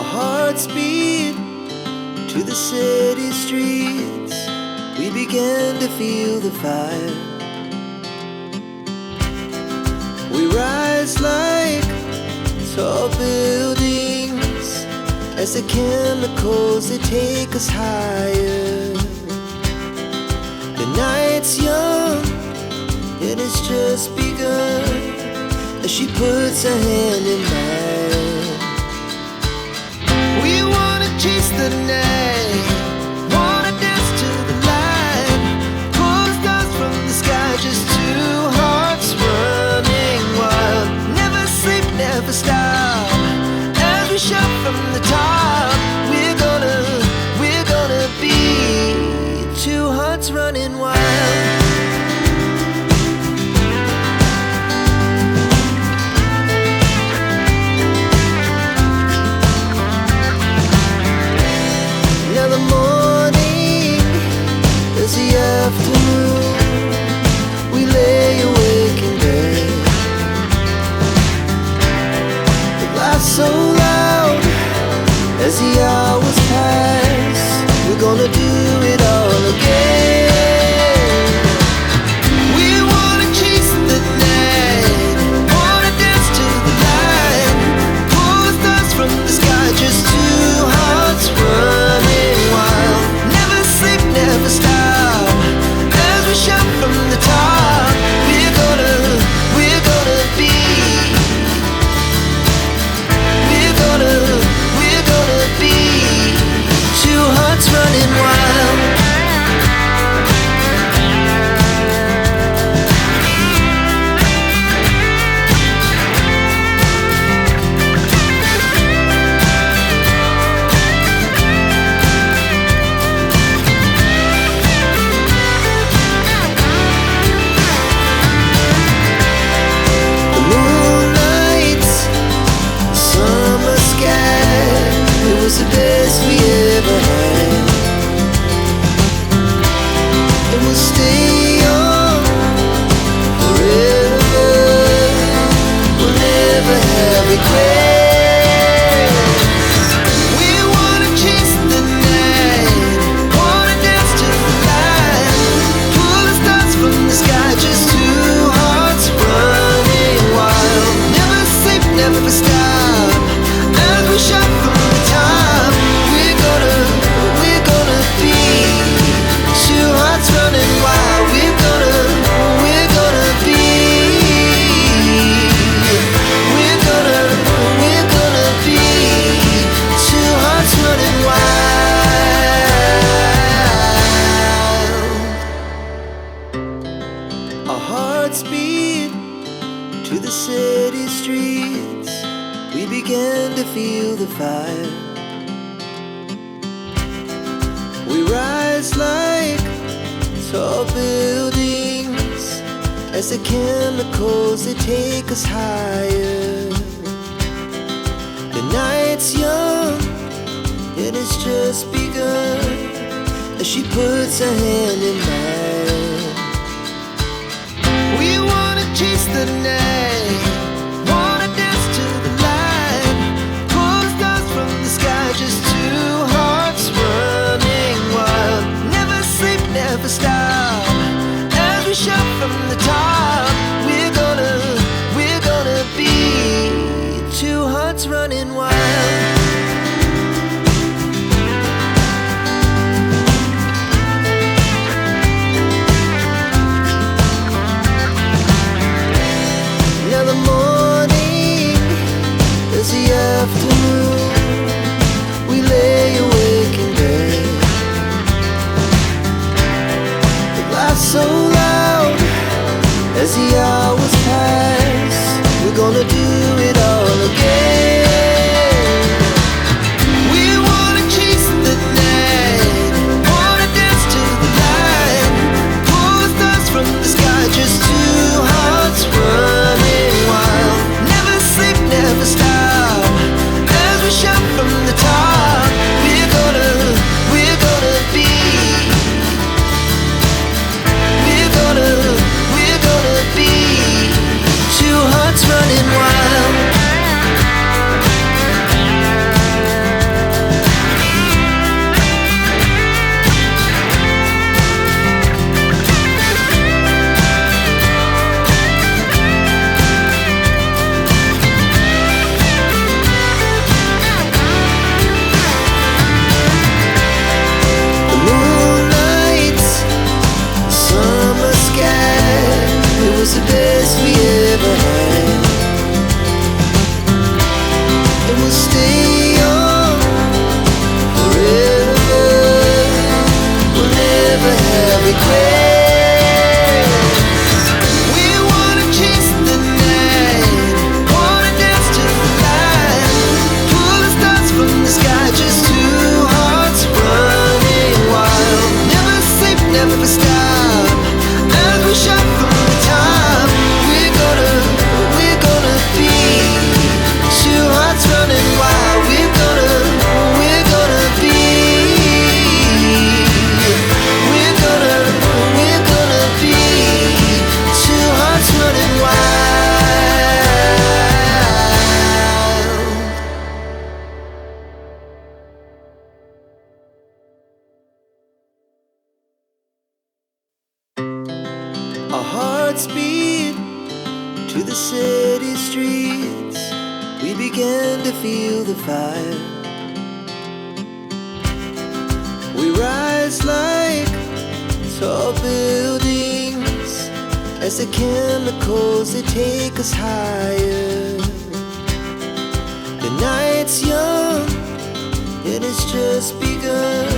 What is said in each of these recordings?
Our hearts beat to the city streets. We began to feel the fire. We rise like tall buildings as the chemicals, they take us higher. The night's young, it has just begun, as she puts her hand in mine. We wanna chase the night, wanna dance to the light, pull the stars from the sky, just two hearts running wild. Never sleep, never stop, as we shout from the top. We're gonna be two hearts running wild. Afternoon, we lay awake in bed. The laughs so loud as the hours pass. We're gonna do it all again. We wanna chase the night, wanna dance to the light, pull the stars from the sky, just two hearts running wild. Never sleep, never stop, shout from the top. We're gonna be, we're gonna be two hearts running wild. The best we ever had, and we'll stay on forever. We'll never have regrets. We wanna chase the night, wanna dance to the light, pull the stars from the sky, just two hearts running wild. Never sleep, never stop, as we shout from the top. Running wild, we're gonna be, we're gonna be two hearts running wild. Our hearts beat to the city streets. We began to feel the fire. We rise like tall buildings as the chemicals, they take us higher. The night's young, it has just begun, as she puts her hand in mine. We wanna chase the night, wanna dance to the light, pull the stars from the sky, just two hearts running wild. Never sleep, never stop, as we shout from the top. We're gonna be two hearts running wild. Now the morning is the afternoon. We lay awake in bed. So loud as the hours pass. We're gonna do it all again. We wanna chase the night, wanna dance to the light, pull the stars from the sky, just two hearts running wild. Never sleep, never stop, hearts beat to the city streets. We began to feel the fire. We rise like tall buildings as the chemicals, they take us higher. The night's young and it's just begun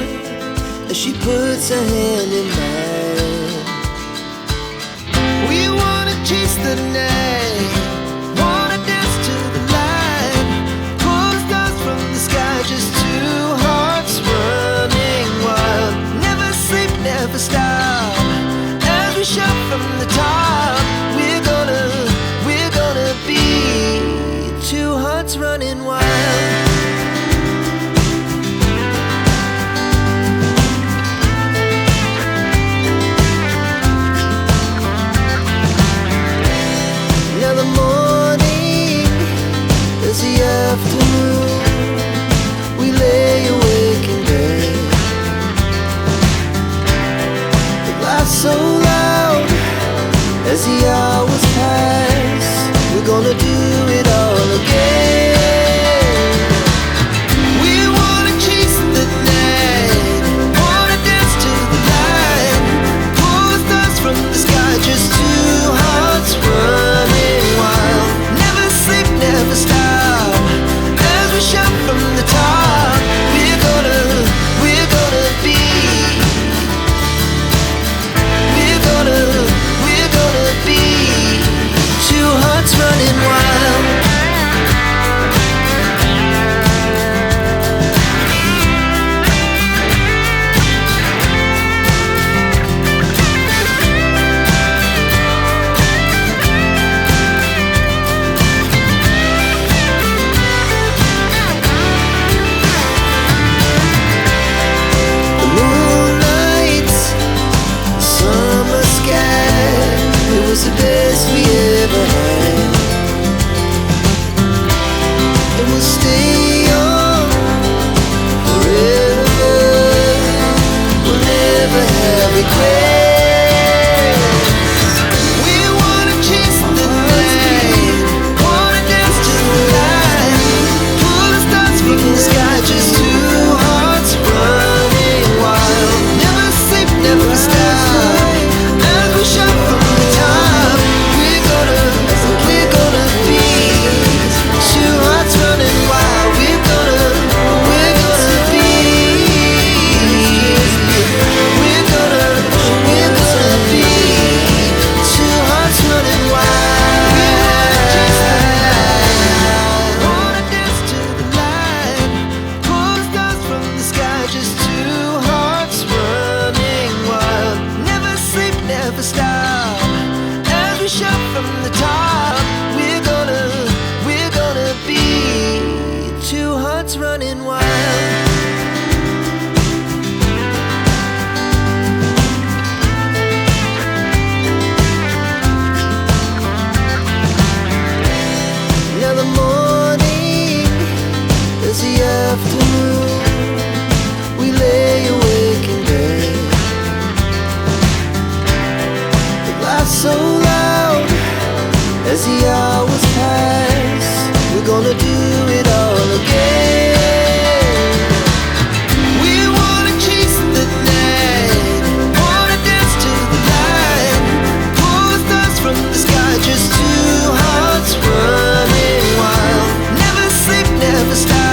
as she puts her hand in mine. We wanna chase the night, wanna dance to the light, pull the stars from the sky, just two hearts running wild. Never sleep, never stop, as we shout from the top. We're gonna be two hearts running wild. Now the morning is the afternoon. We lay awake in bed. The laughs so loud as the hours pass. We're gonna do it all again. We wanna chase the night, wanna dance to the light, pull the stars from the sky, just two hearts running wild. Never sleep, never stop, as we shout from the top. We're gonna be, we're gonna be two hearts running wild. The moonlight, the summer sky, it was the best we ever had. And we'll stay on forever. We'll never have regrets. We wanna chase the night, wanna dance to the light, pull the stars from the sky, just two hearts running wild. Never sleep, never stop, as we shout from the top. We're gonna be two hearts running wild. We're gonna be, we're gonna be two hearts running wild. Wanna dance to the light, pull the stars from the sky, just two hearts running wild. Never sleep, never stop, as we shout from the top. We're gonna be two hearts running wild. Now the morning is the afternoon. We lay awake in bed. The laughs so loud as the hours pass. We're gonna do it all again. We wanna chase the night, wanna dance to the light, pull the stars from the sky, just two hearts running wild. Never sleep, never stop,